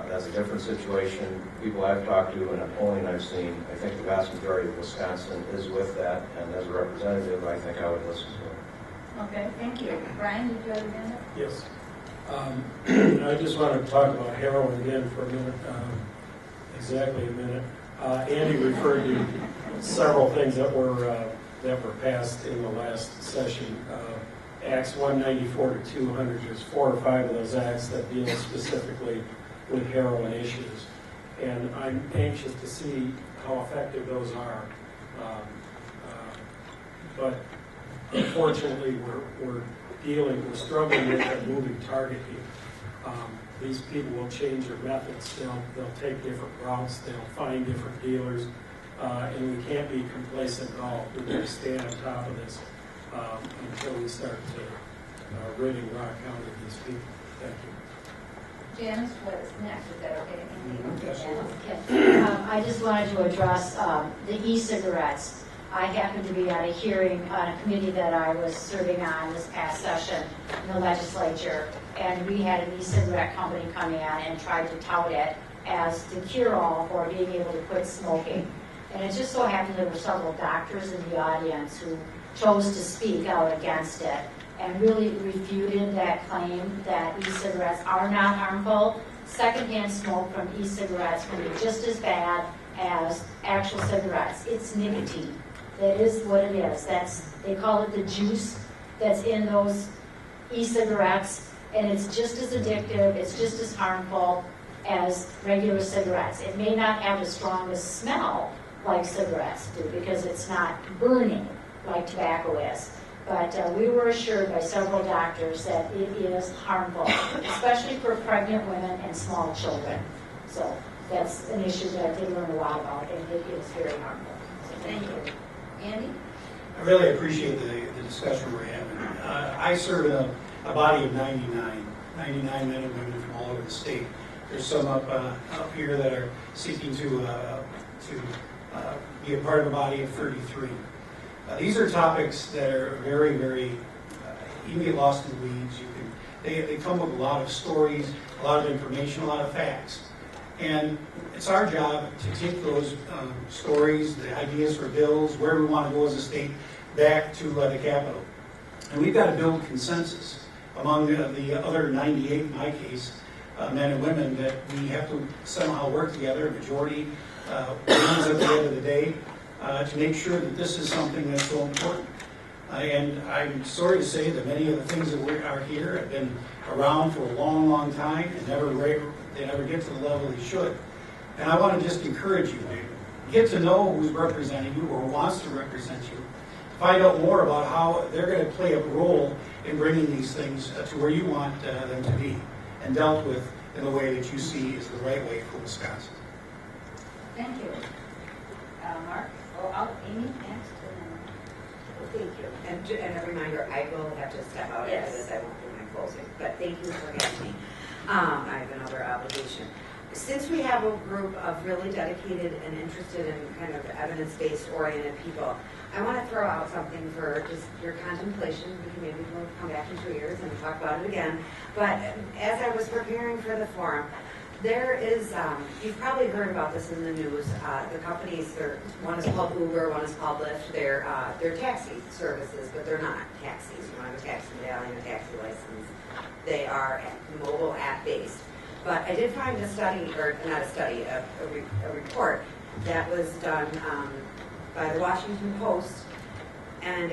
that's a different situation. People I've talked to and polling I've seen, I think the vast majority of Wisconsin is with that. And as a representative, I think I would listen to it. Okay, thank you. Brian, did you have a hand up? Yes. I just want to talk about heroin again for a minute, exactly a minute. Andy referred to several things that were passed in the last session. Acts 194 to 200, there's 4 or 5 of those acts that deal specifically with heroin issues. And I'm anxious to see how effective those are. But unfortunately, we're struggling with a moving target here. These people will change their methods. They'll take different routes. They'll find different dealers. And we can't be complacent at all. We've got to stay on top of this until we start ridding Rock County of these people. Thank you. Janis, what is next? Is that okay? I just wanted to address the e-cigarettes. I happened to be at a hearing on a committee that I was serving on this past session in the legislature, and we had an e-cigarette company come in and tried to tout it as the cure-all for being able to quit smoking. And it just so happened there were several doctors in the audience who chose to speak out against it and really refuted that claim that e-cigarettes are not harmful. Secondhand smoke from e-cigarettes can be just as bad as actual cigarettes. It's nicotine. That is what it is. They call it the juice that's in those e-cigarettes, and it's just as addictive, it's just as harmful as regular cigarettes. It may not have the strongest smell like cigarettes do because it's not burning like tobacco is. But we were assured by several doctors that it is harmful, especially for pregnant women and small children. So that's an issue that I did learn a lot about, and it is very harmful. So Thank you. Andy? I really appreciate the discussion we're having. I serve in a body of 99 men and women from all over the state. There's some up here that are seeking to be a part of a body of 33. These are topics that are very, very, you can get lost in the weeds. They come with a lot of stories, a lot of information, a lot of facts. And it's our job to take those stories, the ideas for bills, where we want to go as a state, back to the Capitol. And we've got to build consensus among the other 98, in my case, men and women, that we have to somehow work together, a majority wins at the end of the day, to make sure that this is something that's so important. And I'm sorry to say that many of the things that are here have been around for a long, long time and they never get to the level they should. And I want to just encourage you to get to know who's representing you or wants to represent you. Find out more about how they're going to play a role in bringing these things to where you want them to be and dealt with in the way that you see is the right way for Wisconsin. Thank you. Mark? Amy next. Thank you. And a reminder, I will have to step out after this. I won't do my closing. But thank you for having me. I have another obligation. Since we have a group of really dedicated and interested in kind of evidence-based oriented people, I want to throw out something for just your contemplation. Maybe we'll come back in 2 years and talk about it again. But as I was preparing for the forum, there is, you've probably heard about this in the news. The companies, one is called Uber, one is called Lyft. They're taxi services, but they're not taxis. You don't have a taxi medallion, a taxi license. They are mobile app-based. But I did find a study, or not a study, a report that was done by the Washington Post, and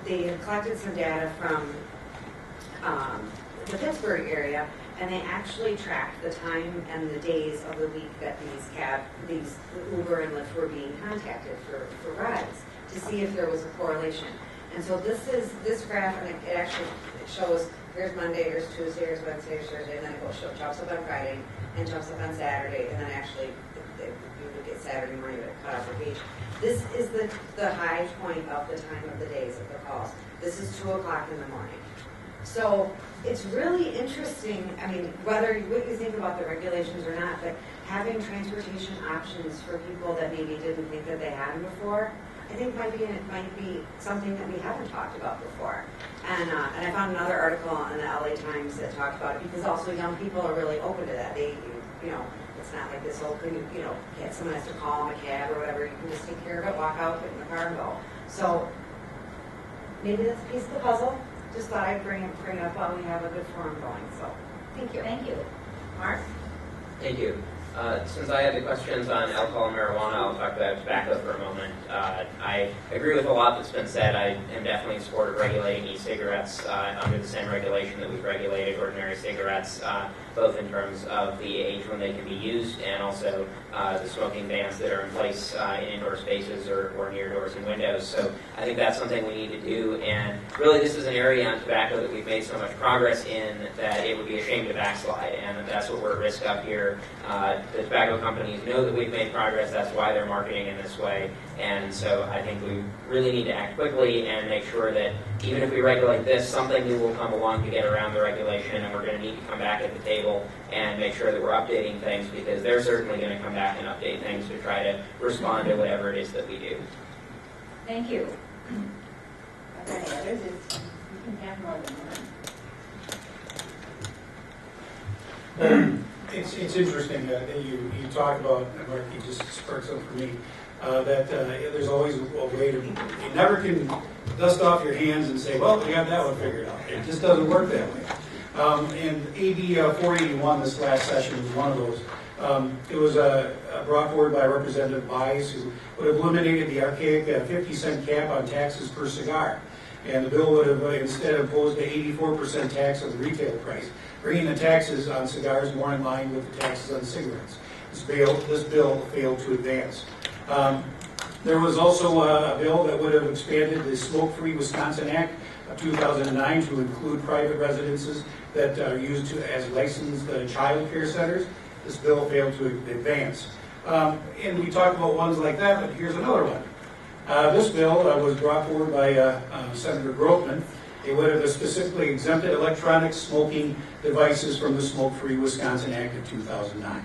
they had collected some data from the Pittsburgh area, and they actually tracked the time and the days of the week that these Uber and Lyft were being contacted for rides to see if there was a correlation. And so this graph, and it actually shows here's Monday, here's Tuesday, here's Wednesday, here's Thursday, and then it jumps up on Friday and jumps up on Saturday, and then actually you would get Saturday morning to cut off the page. This is the high point of the time of the days of the calls. This is 2 o'clock in the morning. So it's really interesting, I mean, what you think about the regulations or not, but having transportation options for people that maybe didn't think that they had them before, I think might be something that we haven't talked about before. And I found another article in the LA Times that talked about it, because also young people are really open to that. It's not like this whole thing, someone has to call them a cab or whatever. You can just take care of it, walk out, put it in the car, and go. So maybe that's a piece of the puzzle. Just thought I'd bring it up while we have a good forum going. So thank you. Thank you. Mark? Thank you. Since I had the questions on alcohol and marijuana, I'll talk about tobacco for a moment. I agree with a lot that's been said. I am definitely in support of regulating e-cigarettes under the same regulation that we've regulated ordinary cigarettes, both in terms of the age when they can be used and also the smoking bans that are in place in indoor spaces or near doors and windows. So I think that's something we need to do. And really, this is an area on tobacco that we've made so much progress in that it would be a shame to backslide. And that's what we're at risk of here. The tobacco companies know that we've made progress. That's why they're marketing in this way. And so I think we really need to act quickly and make sure that even if we regulate this, something new will come along to get around the regulation, and we're going to need to come back at the table and make sure that we're updating things, because they're certainly going to come back and update things to try to respond to whatever it is that we do. Thank you. Are there any others? You can have more than one. It's interesting that you talk about, Mark, you just sparked something for me, that there's always a way to, you never can dust off your hands and say, well, we got that one figured out. It just doesn't work that way. And AB 481 this last session was one of those. It was brought forward by Representative Bies, who would have eliminated the archaic 50-cent cap on taxes per cigar. And the bill would have instead imposed an 84% tax on the retail price, bringing the taxes on cigars more in line with the taxes on cigarettes. This bill failed to advance. There was also a bill that would have expanded the Smoke-Free Wisconsin Act of 2009 to include private residences that are used as licensed child care centers. This bill failed to advance. And we talk about ones like that, but here's another one. This bill was brought forward by Senator Grothman. It would have specifically exempted electronic smoking devices from the Smoke-Free Wisconsin Act of 2009.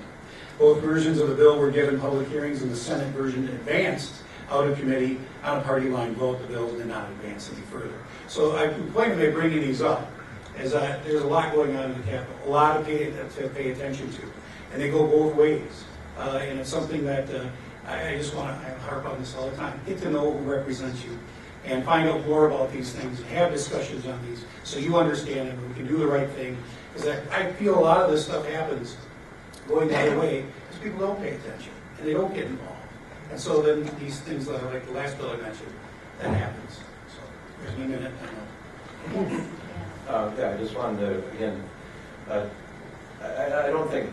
Both versions of the bill were given public hearings, and the Senate version advanced out of committee on a party line vote. The bill did not advance any further. So the point of me bringing these up is that there's a lot going on in the Capitol, a lot to pay attention to, and they go both ways. And it's something that I just want to harp on this all the time. Get to know who represents you and find out more about these things, have discussions on these so you understand and we can do the right thing. Because I feel a lot of this stuff happens going the other way because people don't pay attention and they don't get involved. And so then these things that are like the last bill I mentioned, that happens. So there's me a minute, I know. Yeah, I just wanted to, again, I don't think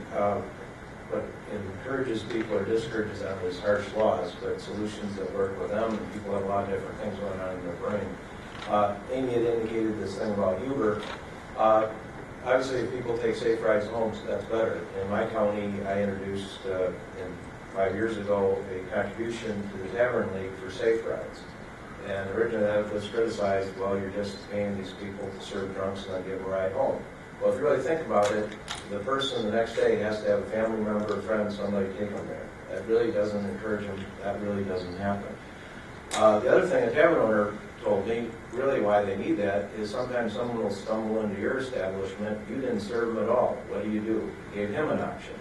what encourages people or discourages them is harsh laws, but solutions that work with them, and people have a lot of different things going on in their brain. Amy had indicated this thing about Uber. Obviously, if people take safe rides home, that's better. In my county, I introduced 5 years ago a contribution to the Tavern League for safe rides. And originally that was criticized, well, you're just paying these people to serve drunks and then give them a ride home. Well, if you really think about it, the person the next day has to have a family member, a friend, somebody take them there. That really doesn't encourage them. That really doesn't happen. The other thing a tavern owner told me, really why they need that, is sometimes someone will stumble into your establishment. You didn't serve them at all. What do? You gave him an option.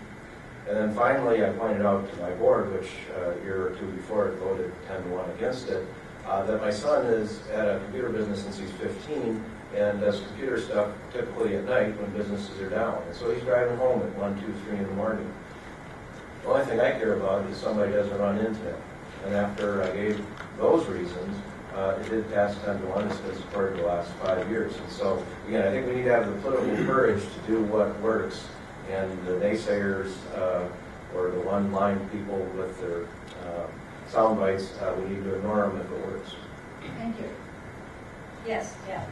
And then finally, I pointed out to my board, which a year or two before it voted 10-1 against it, that my son is at a computer business since he's 15 and does computer stuff typically at night when businesses are down. And so he's driving home at 1, 2, 3 in the morning. The only thing I care about is somebody doesn't run into him. And after I gave those reasons, it did pass 10-1. It's been supported the last 5 years. And so, again, I think we need to have the political courage to do what works. And the naysayers or the one-line people with their sound bites, we need to ignore them if it works. Thank you. Yes, yeah.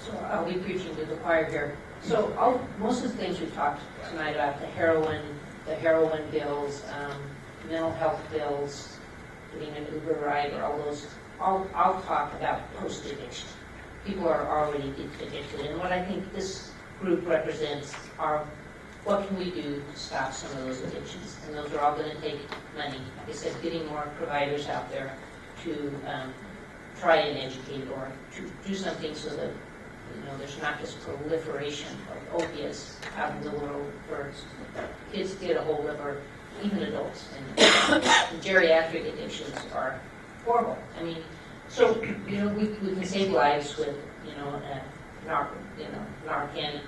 So I'll be preaching to the choir here. So most of the things we've talked tonight about, the heroin bills, mental health bills, getting an Uber ride, or all those, I'll talk about post-addiction. People are already addicted, and what I think this group represents are what can we do to stop some of those addictions, and those are all going to take money. Like I said, getting more providers out there to try and educate or to do something so that there's not this proliferation of opiates out in the world for kids to get a hold of, or even adults. And geriatric addictions are horrible. I mean, so we can save lives with Narcan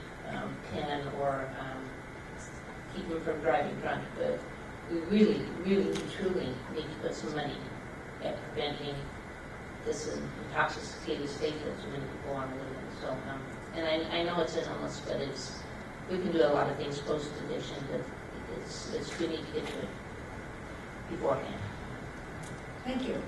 pen or keep them from driving drunk, but we really, really, truly need to put some money at preventing this intoxicated state that so many people want to live in. So, and I know it's an illness, but we can do a lot of things post-addiction, but we need to get to it beforehand. Thank you.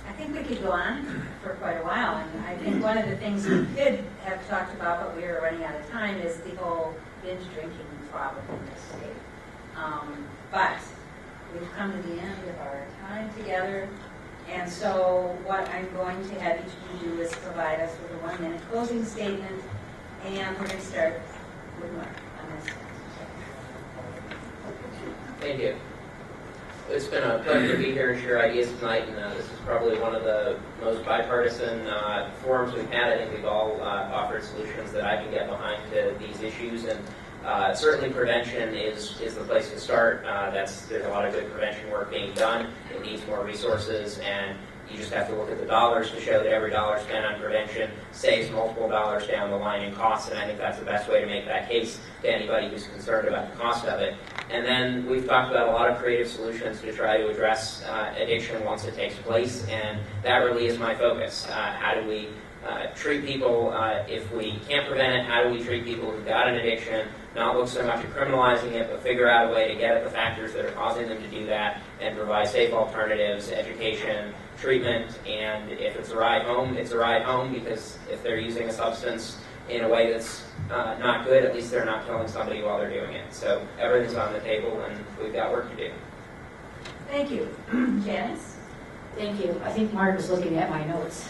I think we could go on for quite a while, and I think one of the things we did have talked about, but we were running out of time, is the whole binge drinking problem in this state. But we've come to the end of our time together, and so what I'm going to have each of you do is provide us with a 1-minute closing statement, and we're going to start with Mark on this. Thank you. It's been a pleasure to be here and share ideas tonight, and this is probably one of the most bipartisan forums we've had. I think we've all offered solutions that I can get behind to these issues, and certainly prevention is the place to start. There's a lot of good prevention work being done. It needs more resources, and you just have to look at the dollars to show that every dollar spent on prevention saves multiple dollars down the line in costs, and I think that's the best way to make that case to anybody who's concerned about the cost of it. And then we've talked about a lot of creative solutions to try to address addiction once it takes place, and that really is my focus. How do we treat people, if we can't prevent it, how do we treat people who've got an addiction, not look so much at criminalizing it, but figure out a way to get at the factors that are causing them to do that and provide safe alternatives, education, treatment, and if it's a ride home, it's a ride home, because if they're using a substance in a way that's not good, at least they're not killing somebody while they're doing it. So everything's on the table, and we've got work to do. Thank you. Janis? Thank you. I think Mark was looking at my notes.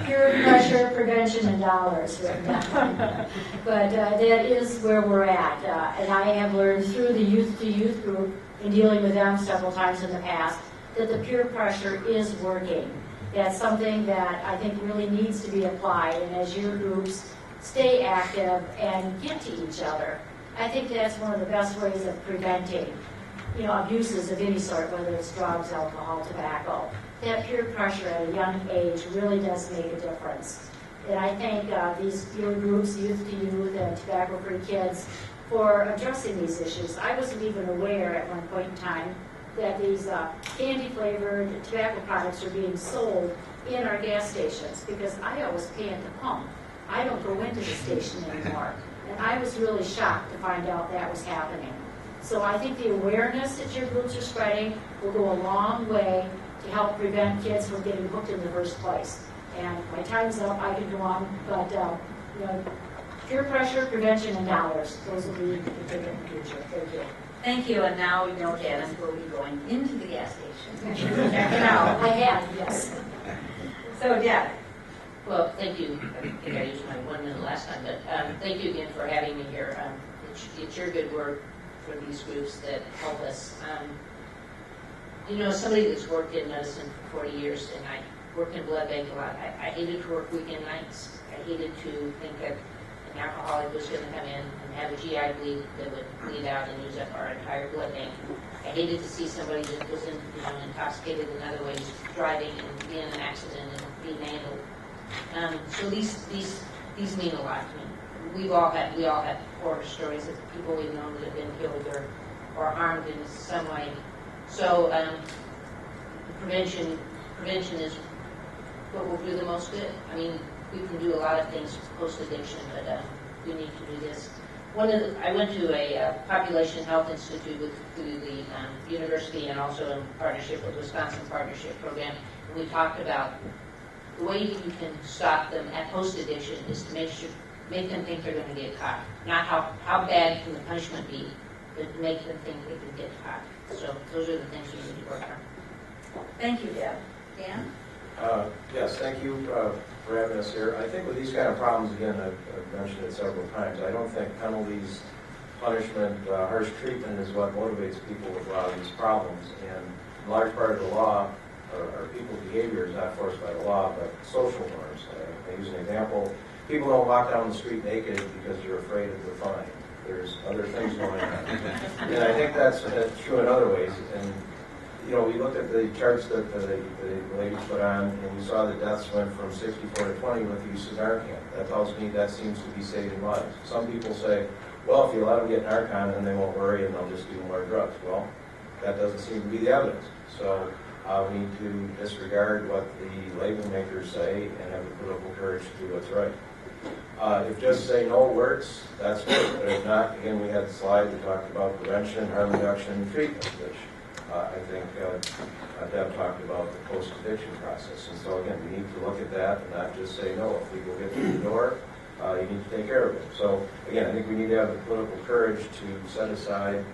Peer pressure, prevention, and dollars written down. But that is where we're at. And I have learned through the youth-to-youth group, in dealing with them several times in the past, that the peer pressure is working. That's something that I think really needs to be applied. And as your groups stay active and get to each other, I think that's one of the best ways of preventing abuses of any sort, whether it's drugs, alcohol, tobacco. That peer pressure at a young age really does make a difference. And I thank these your groups, Youth to Youth and Tobacco Free Kids, for addressing these issues. I wasn't even aware at one point in time that these candy-flavored tobacco products are being sold in our gas stations, because I always pay at the pump. I don't go into the station anymore. And I was really shocked to find out that was happening. So I think the awareness that your groups are spreading will go a long way to help prevent kids from getting hooked in the first place. And my time's up, I could go on, but peer pressure, prevention, and dollars, those will be the big in the future. Thank you. Thank you, and now we know Janis will be going into the gas station. Check it I out. have, yes. So, Deb. Well, thank you. I think I used my 1 minute last time, but thank you again for having me here. It's your good work for these groups that help us. Somebody that's worked in medicine for 40 years, and I worked in blood bank a lot. I hated to work weekend nights. I hated to think that an alcoholic was going to come in and have a GI bleed that would bleed out and use up our entire blood bank. I hated to see somebody that was intoxicated in other ways, driving and be in an accident and be mangled. So these mean a lot to me. We all have horror stories of people we've known that have been killed or harmed in some way. So prevention is what will do the most good. I mean, we can do a lot of things post-addiction, but we need to do this. I went to a population health institute through the university and also in partnership with Wisconsin Partnership Program, and we talked about the way you can stop them at post-addiction is to make them think they're going to get caught. Not how bad can the punishment be, but make them think they can get caught. So those are the things we need to work on. Thank you, Deb. Dan? Yes, thank you for having us here. I think with these kind of problems, again, I've mentioned it several times, I don't think penalties, punishment, harsh treatment is what motivates people with a lot of these problems. And a large part of the law, or people's behavior, is not forced by the law, but social norms. I use an example. People don't walk down the street naked because you're afraid of the fine. There's other things going on. And I think that's true in other ways. And you know, we looked at the charts that the lady put on, and we saw the deaths went from 64 to 20 with the use of Narcan. That tells me that seems to be saving lives. Some people say, well, if you let them get Narcan, then they won't worry and they'll just do more drugs. Well, that doesn't seem to be the evidence. So we need to disregard what the label makers say and have the political courage to do what's right. If just say no works, that's good. But if not, again, we had the slide that talked about prevention, harm reduction, and treatment, which I think Deb talked about the post-addiction process. And so again, we need to look at that and not just say no. If people get through the door, you need to take care of it. So again, I think we need to have the political courage to set aside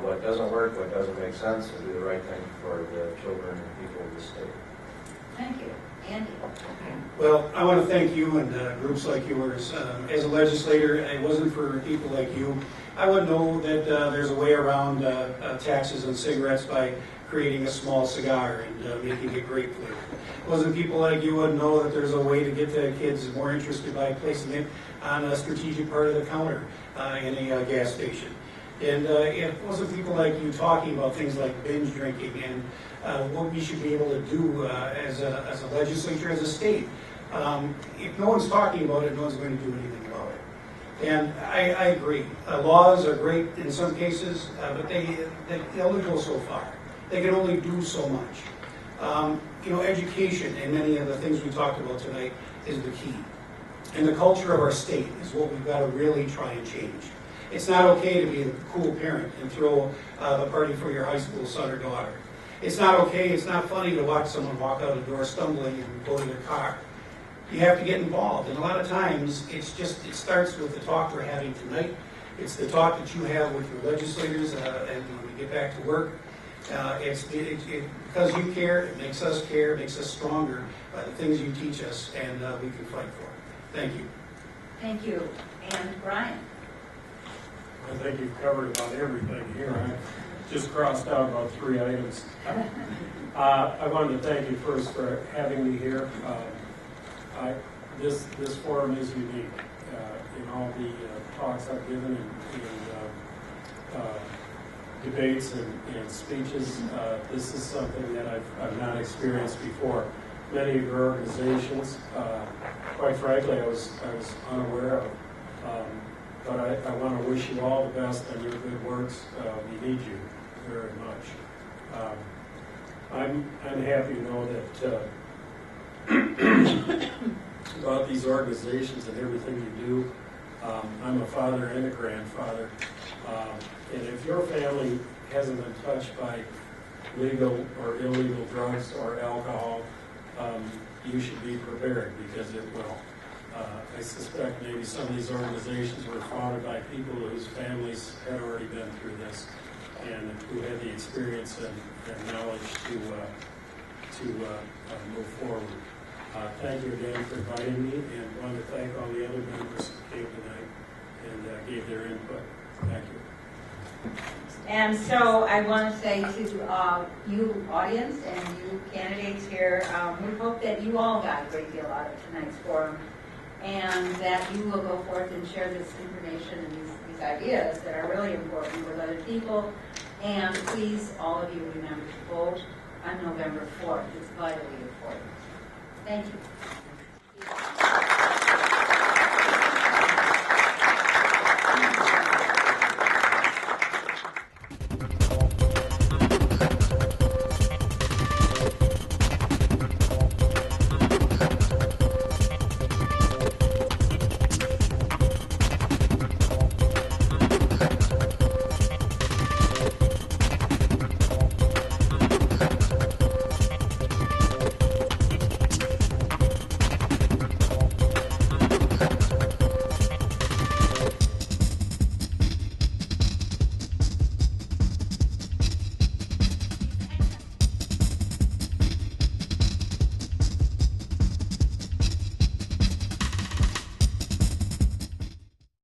what doesn't work, what doesn't make sense, and do the right thing for the children and people of the state. Thank you. Andy? Well, I want to thank you and groups like yours. As a legislator, it wasn't for people like you, I would know that there's a way around taxes on cigarettes by creating a small cigar and making it grape flavored. It wasn't people like you would know that there's a way to get the kids more interested by placing it on a strategic part of the counter in a gas station. And it wasn't people like you talking about things like binge drinking and what we should be able to do as a legislature, as a state. If no one's talking about it, no one's going to do anything about it. And I agree. Laws are great in some cases, but they only go so far. They can only do so much. You know, education and many of the things we talked about tonight is the key. And the culture of our state is what we've got to really try and change. It's not okay to be a cool parent and throw the party for your high school son or daughter. It's not okay, it's not funny to watch someone walk out the door stumbling and go to their car. You have to get involved, and a lot of times it starts with the talk we're having tonight. It's the talk that you have with your legislators and when we get back to work. Because you care, it makes us care, it makes us stronger by the things you teach us, and we can fight for it. Thank you. Thank you. And Brian? I think you've covered about everything here. I just crossed out about 3 items. I wanted to thank you first for having me here. This forum is unique in all the talks I've given and debates and speeches. This is something that I've not experienced before. Many of your organizations, quite frankly, I was unaware of. But I want to wish you all the best on your good works. We need you very much. I'm happy to know that about these organizations and everything you do. I'm a father and a grandfather. And if your family hasn't been touched by legal or illegal drugs or alcohol, you should be prepared because it will. I suspect maybe some of these organizations were founded by people whose families had already been through this and who had the experience and knowledge to move forward. Thank you again for inviting me, and I want to thank all the other members who came tonight and gave their input. Thank you. And so I want to say to you audience and you candidates here, we hope that you all got a great deal out of tonight's forum, and that you will go forth and share this information and these ideas that are really important with other people. And please, all of you, remember to vote on November 4th. It's vitally important. Thank you.